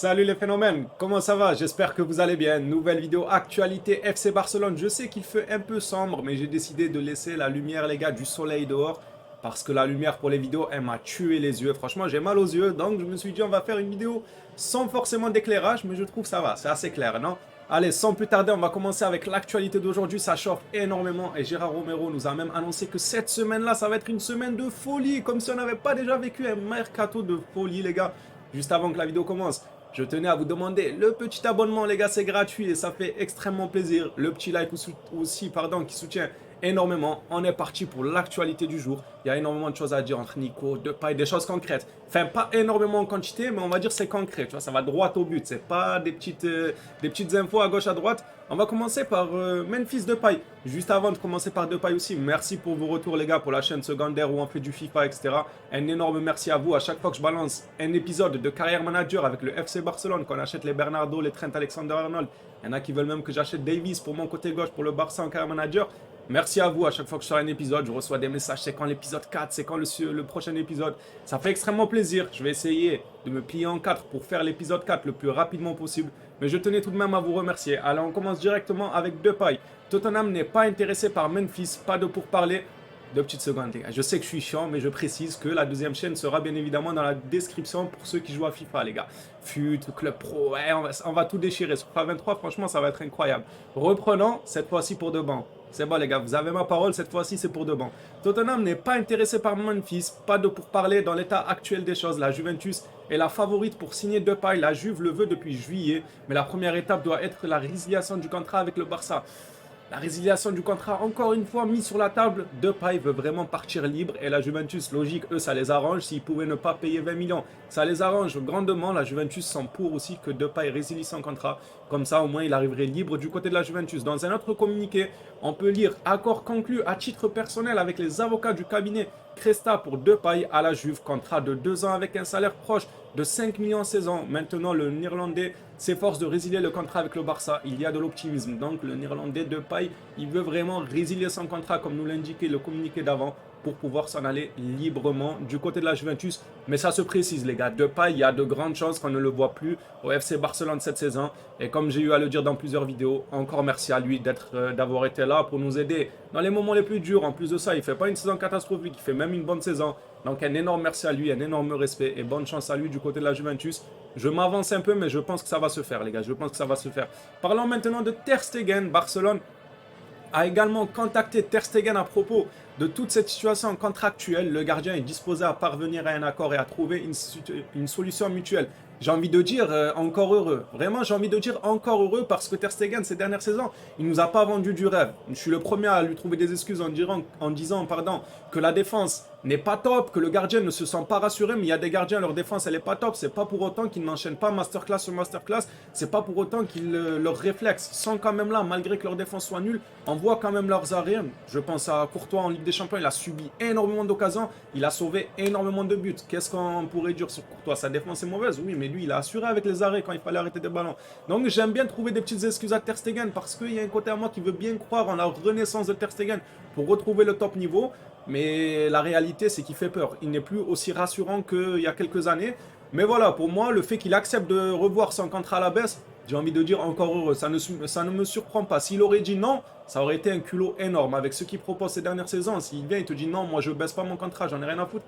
Salut les phénomènes, comment ça va? J'espère que vous allez bien. Nouvelle vidéo actualité FC Barcelone. Je sais qu'il fait un peu sombre, mais j'ai décidé de laisser la lumière, les gars, du soleil dehors. Parce que la lumière pour les vidéos, elle m'a tué les yeux. Franchement, j'ai mal aux yeux. Donc, je me suis dit, on va faire une vidéo sans forcément d'éclairage, mais je trouve que ça va. C'est assez clair, non? Allez, sans plus tarder, on va commencer avec l'actualité d'aujourd'hui. Ça chauffe énormément et Gérard Romero nous a même annoncé que cette semaine-là, ça va être une semaine de folie. Comme si on n'avait pas déjà vécu un mercato de folie, les gars. Juste avant que la vidéo commence, je tenais à vous demander le petit abonnement, les gars, c'est gratuit et ça fait extrêmement plaisir. Le petit like aussi, pardon, qui soutient énormément. On est parti pour l'actualité du jour. Il y a énormément de choses à dire entre Nico, Depay, des choses concrètes. Enfin, pas énormément en quantité, mais on va dire c'est concret. Tu vois, ça va droit au but. C'est pas des petites infos à gauche, à droite. On va commencer par Memphis Depay. Juste avant de commencer par Depay aussi, merci pour vos retours, les gars, pour la chaîne secondaire où on fait du FIFA, etc. Un énorme merci à vous. À chaque fois que je balance un épisode de Carrière Manager avec le FC Barcelone, qu'on achète les Bernardo, les Trent Alexander-Arnold, il y en a qui veulent même que j'achète Davies pour mon côté gauche pour le Barça en Carrière Manager. Merci à vous, à chaque fois que je sors un épisode, je reçois des messages, c'est quand l'épisode 4, c'est quand le prochain épisode. Ça fait extrêmement plaisir, je vais essayer de me plier en 4 pour faire l'épisode 4 le plus rapidement possible. Mais je tenais tout de même à vous remercier. Alors on commence directement avec Depay. Tottenham n'est pas intéressé par Memphis, pas de pourparlers. 2 petites secondes, les gars. Je sais que je suis chiant, mais je précise que la deuxième chaîne sera bien évidemment dans la description pour ceux qui jouent à FIFA, les gars. FUT, Club Pro, ouais, on va tout déchirer. Sur FIFA 23, franchement, ça va être incroyable. Reprenons, cette fois-ci pour de bon. C'est bon, les gars, vous avez ma parole, cette fois-ci, c'est pour de bon. Tottenham n'est pas intéressé par Memphis, pas de pourparlers dans l'état actuel des choses. La Juventus est la favorite pour signer Depay. La Juve le veut depuis juillet, mais la première étape doit être la résiliation du contrat avec le Barça. La résiliation du contrat, encore une fois, mis sur la table. Depay veut vraiment partir libre et la Juventus, logique, eux, ça les arrange. S'ils pouvaient ne pas payer 20 millions, ça les arrange grandement. La Juventus sent pour aussi que Depay résilie son contrat. Comme ça, au moins, il arriverait libre du côté de la Juventus. Dans un autre communiqué, on peut lire « Accord conclu à titre personnel avec les avocats du cabinet Cresta pour Depay à la Juve. Contrat de 2 ans avec un salaire proche de 5 millions saison. Maintenant, le Néerlandais s'efforce de résilier le contrat avec le Barça. Il y a de l'optimisme. Donc, le Néerlandais Depay, il veut vraiment résilier son contrat, comme nous l'indiquait le communiqué d'avant, pour pouvoir s'en aller librement du côté de la Juventus. Mais ça se précise, les gars. Depay, il y a de grandes chances qu'on ne le voit plus au FC Barcelone cette saison. Et comme j'ai eu à le dire dans plusieurs vidéos, encore merci à lui d'avoir été là pour nous aider dans les moments les plus durs. En plus de ça, il ne fait pas une saison catastrophique, il fait même une bonne saison. Donc un énorme merci à lui, un énorme respect et bonne chance à lui du côté de la Juventus. Je m'avance un peu, mais je pense que ça va se faire, les gars. Je pense que ça va se faire. Parlons maintenant de Ter Stegen. Barcelone a également contacté Ter Stegen à propos de toute cette situation contractuelle. Le gardien est disposé à parvenir à un accord et à trouver une solution mutuelle. J'ai envie de dire encore heureux. Vraiment, j'ai envie de dire encore heureux parce que Ter Stegen, ces dernières saisons, il nous a pas vendu du rêve. Je suis le premier à lui trouver des excuses en disant que la défense n'est pas top, que le gardien ne se sent pas rassuré, mais il y a des gardiens, leur défense, elle n'est pas top. C'est pas pour autant qu'ils n'enchaînent pas masterclass sur masterclass. C'est pas pour autant qu'ils leurs réflexes sont quand même là, malgré que leur défense soit nulle. On voit quand même leurs arrêts. Je pense à Courtois en Ligue des Champions, il a subi énormément d'occasions, il a sauvé énormément de buts. Qu'est-ce qu'on pourrait dire sur Courtois? Sa défense est mauvaise, oui, mais lui, il a assuré avec les arrêts quand il fallait arrêter des ballons. Donc j'aime bien trouver des petites excuses à Ter Stegen parce qu'il y a un côté à moi qui veut bien croire en la renaissance de Ter Stegen pour retrouver le top niveau. Mais la réalité, c'est qu'il fait peur. Il n'est plus aussi rassurant qu'il y a quelques années. Mais voilà, pour moi, le fait qu'il accepte de revoir son contrat à la baisse, j'ai envie de dire encore heureux. Ça ne me surprend pas. S'il aurait dit non, ça aurait été un culot énorme. Avec ce qu'il propose ces dernières saisons, s'il vient et te dit non, moi je baisse pas mon contrat, j'en ai rien à foutre.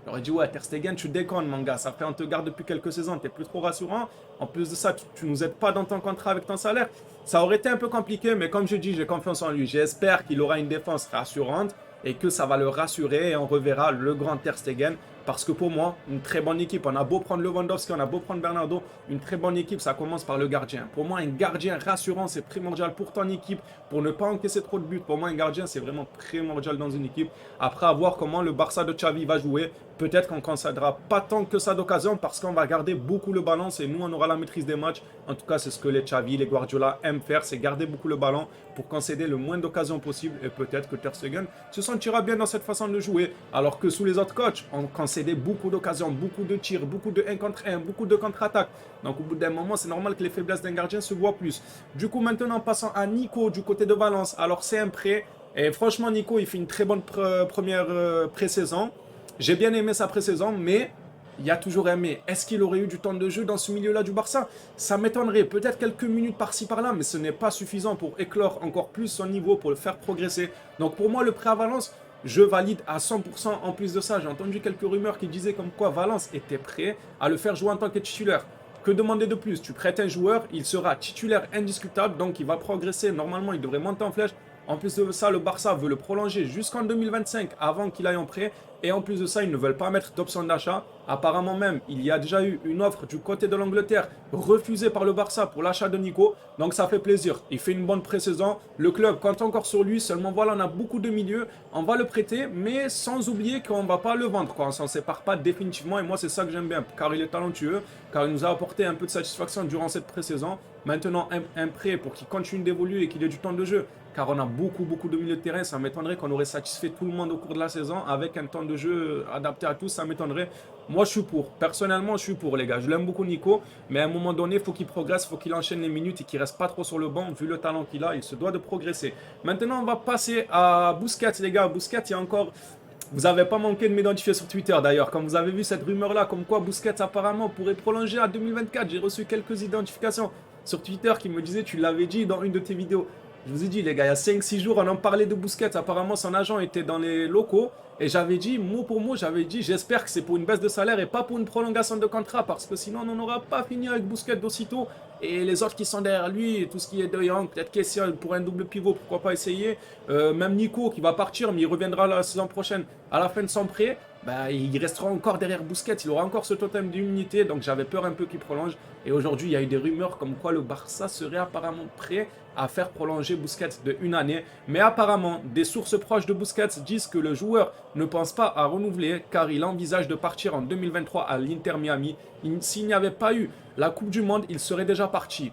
J'aurais dit ouais, Ter Stegen, tu déconnes, mon gars. Ça fait on te garde depuis quelques saisons, t'es plus trop rassurant. En plus de ça, tu nous aides pas dans ton contrat avec ton salaire. Ça aurait été un peu compliqué, mais comme je dis, j'ai confiance en lui. J'espère qu'il aura une défense rassurante et que ça va le rassurer et on reverra le grand Ter Stegen. Parce que pour moi, une très bonne équipe, on a beau prendre Lewandowski, on a beau prendre Bernardo, une très bonne équipe, ça commence par le gardien. Pour moi, un gardien rassurant, c'est primordial pour ton équipe, pour ne pas encaisser trop de buts. Pour moi, un gardien, c'est vraiment primordial dans une équipe. Après, à voir comment le Barça de Xavi va jouer, peut-être qu'on ne concédera pas tant que ça d'occasion parce qu'on va garder beaucoup le ballon et nous, on aura la maîtrise des matchs. En tout cas, c'est ce que les Xavi, les Guardiola aiment faire, c'est garder beaucoup le ballon pour concéder le moins d'occasions possible. Et peut-être que Ter Stegen se sentira bien dans cette façon de jouer. Alors que sous les autres coachs, on concédait beaucoup d'occasions, beaucoup de tirs, beaucoup de 1 contre 1, beaucoup de contre-attaques. Donc au bout d'un moment, c'est normal que les faiblesses d'un gardien se voient plus. Du coup, maintenant, passons à Nico du côté de Valence. Alors c'est un prêt. Et franchement, Nico, il fait une très bonne première pré-saison. J'ai bien aimé sa pré-saison, mais il y a toujours un mais. Est-ce qu'il aurait eu du temps de jeu dans ce milieu-là du Barça? Ça m'étonnerait. Peut-être quelques minutes par-ci par-là, mais ce n'est pas suffisant pour éclore encore plus son niveau, pour le faire progresser. Donc pour moi, le prêt à Valence, je valide à 100%. En plus de ça, j'ai entendu quelques rumeurs qui disaient comme quoi Valence était prêt à le faire jouer en tant que titulaire. Que demander de plus? Tu prêtes un joueur, il sera titulaire indiscutable, donc il va progresser. Normalement, il devrait monter en flèche. En plus de ça, le Barça veut le prolonger jusqu'en 2025 avant qu'il aille en prêt. Et en plus de ça, ils ne veulent pas mettre d'option d'achat. Apparemment même, il y a déjà eu une offre du côté de l'Angleterre refusée par le Barça pour l'achat de Nico. Donc ça fait plaisir. Il fait une bonne pré-saison. Le club compte encore sur lui. Seulement voilà, on a beaucoup de milieux. On va le prêter, mais sans oublier qu'on ne va pas le vendre, quoi. On ne s'en sépare pas définitivement. Et moi, c'est ça que j'aime bien. Car il est talentueux. Car il nous a apporté un peu de satisfaction durant cette pré-saison. Maintenant, un prêt pour qu'il continue d'évoluer et qu'il ait du temps de jeu. Car on a beaucoup de milieux de terrain. Ça m'étonnerait qu'on aurait satisfait tout le monde au cours de la saison avec un temps de jeu adapté à tous. Ça m'étonnerait. Moi, je suis pour. Personnellement, je suis pour, les gars. Je l'aime beaucoup, Nico. Mais à un moment donné, il faut qu'il progresse. Il faut qu'il enchaîne les minutes et qu'il reste pas trop sur le banc. Vu le talent qu'il a, il se doit de progresser. Maintenant, on va passer à Busquets, les gars. Busquets, il y a encore... Vous n'avez pas manqué de m'identifier sur Twitter d'ailleurs. Quand vous avez vu cette rumeur-là, comme quoi Busquets apparemment pourrait prolonger à 2024, j'ai reçu quelques identifications sur Twitter qui me disaient, tu l'avais dit dans une de tes vidéos. Je vous ai dit, les gars, il y a 5-6 jours, on en parlait de Busquets. Apparemment, son agent était dans les locaux. Et j'avais dit, mot pour mot, j'avais dit, j'espère que c'est pour une baisse de salaire et pas pour une prolongation de contrat. Parce que sinon, on n'aura pas fini avec Busquets d'aussitôt. Et les autres qui sont derrière lui, tout ce qui est De Jong, peut-être question pour un double pivot, pourquoi pas essayer. Même Nico qui va partir, mais il reviendra la saison prochaine à la fin de son prêt. Bah, il restera encore derrière Busquets, il aura encore ce totem d'immunité, donc j'avais peur un peu qu'il prolonge. Et aujourd'hui, il y a eu des rumeurs comme quoi le Barça serait apparemment prêt à faire prolonger Busquets de 1 année. Mais apparemment, des sources proches de Busquets disent que le joueur ne pense pas à renouveler car il envisage de partir en 2023 à l'Inter Miami. S'il n'y avait pas eu la Coupe du Monde, il serait déjà parti.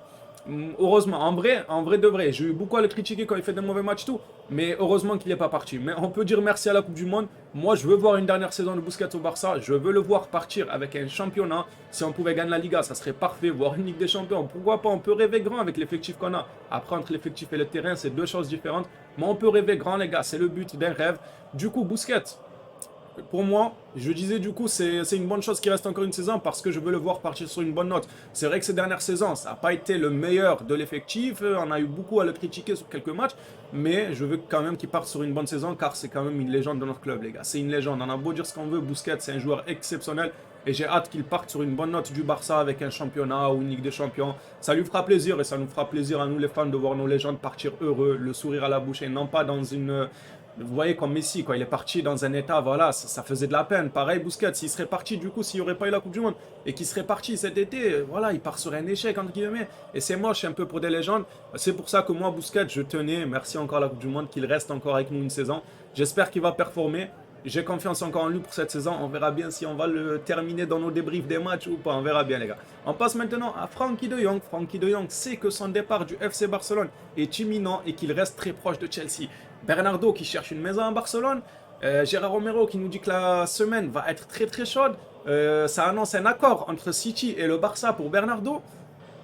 Heureusement, en vrai de vrai, j'ai eu beaucoup à le critiquer quand il fait des mauvais matchs tout, mais heureusement qu'il n'est pas parti. Mais on peut dire merci à la Coupe du Monde. Moi, je veux voir une dernière saison de Busquets au Barça. Je veux le voir partir avec un championnat. Si on pouvait gagner la Liga, ça serait parfait. Voir une Ligue des Champions, pourquoi pas? On peut rêver grand avec l'effectif qu'on a. Après, entre l'effectif et le terrain, c'est deux choses différentes. Mais on peut rêver grand, les gars. C'est le but d'un rêve. Du coup, Busquets, pour moi, je disais du coup, c'est une bonne chose qu'il reste encore une saison parce que je veux le voir partir sur une bonne note. C'est vrai que ces dernières saisons, ça n'a pas été le meilleur de l'effectif. On a eu beaucoup à le critiquer sur quelques matchs. Mais je veux quand même qu'il parte sur une bonne saison car c'est quand même une légende de notre club, les gars. C'est une légende. On a beau dire ce qu'on veut, Busquets, c'est un joueur exceptionnel. Et j'ai hâte qu'il parte sur une bonne note du Barça avec un championnat ou une Ligue des Champions. Ça lui fera plaisir et ça nous fera plaisir à nous les fans de voir nos légendes partir heureux, le sourire à la bouche et non pas dans une... Vous voyez comme Messi, quand il est parti dans un état, voilà, ça faisait de la peine. Pareil, Busquets, s'il serait parti, du coup, s'il n'y aurait pas eu la Coupe du Monde, et qu'il serait parti cet été, voilà, il part sur un échec, entre guillemets. Et c'est moche un peu pour des légendes. C'est pour ça que moi, Busquets, je tenais, merci encore à la Coupe du Monde, qu'il reste encore avec nous une saison. J'espère qu'il va performer. J'ai confiance encore en lui pour cette saison. On verra bien si on va le terminer dans nos débriefs des matchs ou pas. On verra bien, les gars. On passe maintenant à Frenkie de Jong. Frenkie de Jong sait que son départ du FC Barcelone est imminent et qu'il reste très proche de Chelsea. Bernardo qui cherche une maison à Barcelone. Gérard Romero qui nous dit que la semaine va être très chaude. Ça annonce un accord entre City et le Barça pour Bernardo.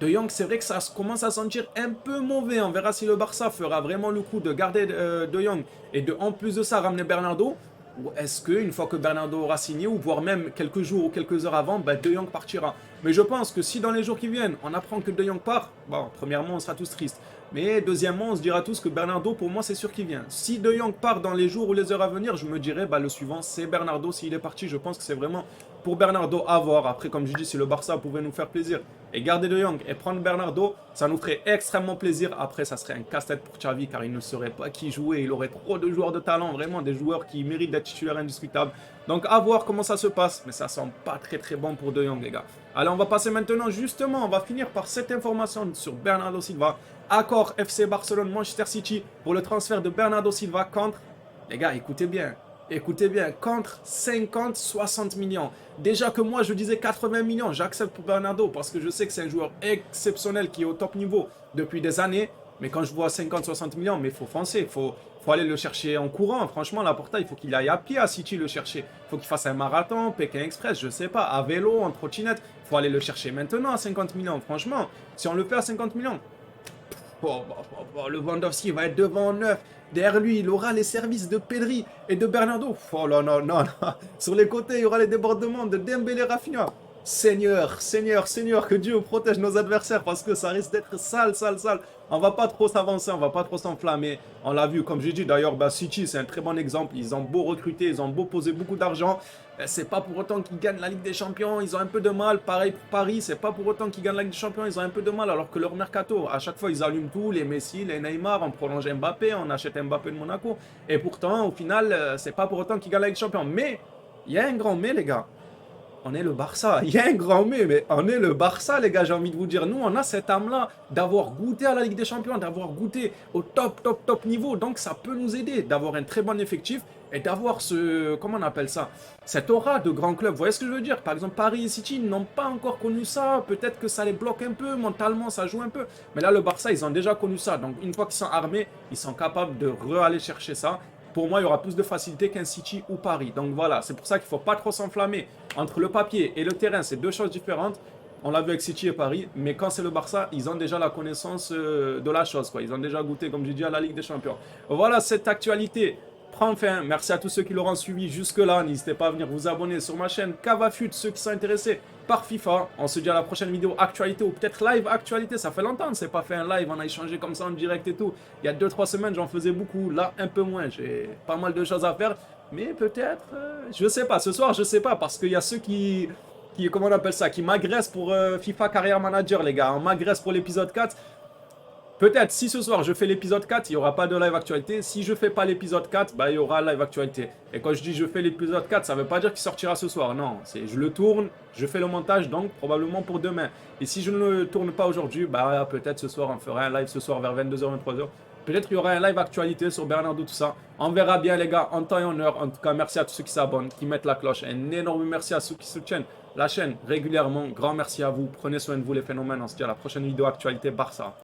De Jong, c'est vrai que ça commence à sentir un peu mauvais. On verra si le Barça fera vraiment le coup de garder De Jong et de, en plus de ça, ramener Bernardo. Ou est-ce qu'une fois que Bernardo aura signé, ou voire même quelques jours ou quelques heures avant, bah De Jong partira. Mais je pense que si dans les jours qui viennent, on apprend que De Jong part, bon, premièrement, on sera tous tristes. Mais deuxièmement, on se dira tous que Bernardo, pour moi, c'est sûr qu'il vient. Si De Jong part dans les jours ou les heures à venir, je me dirais, bah, le suivant, c'est Bernardo. S'il est parti, je pense que c'est vraiment pour Bernardo à voir. Après, comme je dis, si le Barça pouvait nous faire plaisir et garder De Jong et prendre Bernardo, ça nous ferait extrêmement plaisir. Après, ça serait un casse-tête pour Xavi, car il ne saurait pas qui jouer. Il aurait trop de joueurs de talent, vraiment des joueurs qui méritent d'être titulaires indiscutables. Donc, à voir comment ça se passe. Mais ça sent pas très bon pour De Jong, les gars. Allez, on va passer maintenant, justement, on va finir par cette information sur Bernardo Silva. Accord FC Barcelone Manchester City pour le transfert de Bernardo Silva contre, les gars, écoutez bien, contre 50-60 millions. Déjà que moi je disais 80 millions, j'accepte pour Bernardo parce que je sais que c'est un joueur exceptionnel qui est au top niveau depuis des années. Mais quand je vois 50-60 millions, mais il faut foncer, il faut aller le chercher en courant. Franchement, Laporta, il faut qu'il aille à pied à City le chercher. Il faut qu'il fasse un marathon, Pékin Express, je sais pas, à vélo, en trottinette. Il faut aller le chercher maintenant à 50 millions. Franchement, si on le fait à 50 millions, Lewandowski va être devant en neuf. Derrière lui, il aura les services de Pedri et de Bernardo. Oh là, non, non, non. Sur les côtés, il y aura les débordements de Dembélé, Rafinha. Seigneur, Seigneur, Seigneur, que Dieu protège nos adversaires parce que ça risque d'être sale, sale, sale. On va pas trop s'avancer, on va pas trop s'enflammer. On l'a vu, comme j'ai dit d'ailleurs, bah, City, c'est un très bon exemple. Ils ont beau recruter, ils ont beau poser beaucoup d'argent. C'est pas pour autant qu'ils gagnent la Ligue des Champions, ils ont un peu de mal. Pareil pour Paris, c'est pas pour autant qu'ils gagnent la Ligue des Champions, ils ont un peu de mal. Alors que leur mercato, à chaque fois, ils allument tout, les Messi, les Neymar, on prolonge Mbappé, on achète Mbappé de Monaco. Et pourtant, au final, c'est pas pour autant qu'ils gagnent la Ligue des Champions. Mais, il y a un grand mais, les gars. On est le Barça. Il y a un grand mais on est le Barça, les gars, j'ai envie de vous dire. Nous, on a cette âme-là d'avoir goûté à la Ligue des Champions, d'avoir goûté au top, top, top niveau. Donc, ça peut nous aider d'avoir un très bon effectif et d'avoir ce, comment on appelle ça, cette aura de grand club. Vous voyez ce que je veux dire? Par exemple, Paris et City n'ont pas encore connu ça. Peut-être que ça les bloque un peu, mentalement, ça joue un peu. Mais là, le Barça, ils ont déjà connu ça. Donc, une fois qu'ils sont armés, ils sont capables de re-aller chercher ça. Pour moi, il y aura plus de facilité qu'un City ou Paris. Donc voilà, c'est pour ça qu'il ne faut pas trop s'enflammer. Entre le papier et le terrain, c'est deux choses différentes. On l'a vu avec City et Paris, mais quand c'est le Barça, ils ont déjà la connaissance de la chose, quoi. Ils ont déjà goûté, comme j'ai dit, à la Ligue des Champions. Voilà, cette actualité prend fin. Merci à tous ceux qui l'auront suivi jusque-là. N'hésitez pas à venir vous abonner sur ma chaîne Cavafut, ceux qui sont intéressés par FIFA. On se dit à la prochaine vidéo actualité ou peut-être live actualité. Ça fait longtemps, on ne s'est pas fait un live, on a échangé comme ça en direct et tout. Il y a 2-3 semaines, j'en faisais beaucoup. Là, un peu moins. J'ai pas mal de choses à faire. Mais peut-être, je sais pas. Ce soir, je sais pas parce qu'il y a ceux qui, comment on appelle ça, qui m'agressent pour FIFA Career Manager, les gars. On m'agresse pour l'épisode 4. Peut-être si ce soir je fais l'épisode 4, il n'y aura pas de live actualité. Si je fais pas l'épisode 4, bah, il y aura live actualité. Et quand je dis je fais l'épisode 4, ça ne veut pas dire qu'il sortira ce soir. Non, c'est je le tourne, je fais le montage, donc probablement pour demain. Et si je ne le tourne pas aujourd'hui, bah peut-être ce soir, on fera un live ce soir vers 22h, 23h. Peut-être qu'il y aura un live actualité sur Bernardo, tout ça. On verra bien les gars, en temps et en heure. En tout cas, merci à tous ceux qui s'abonnent, qui mettent la cloche. Un énorme merci à ceux qui soutiennent la chaîne régulièrement. Grand merci à vous. Prenez soin de vous les phénomènes. On se dit à la prochaine vidéo actualité Barça.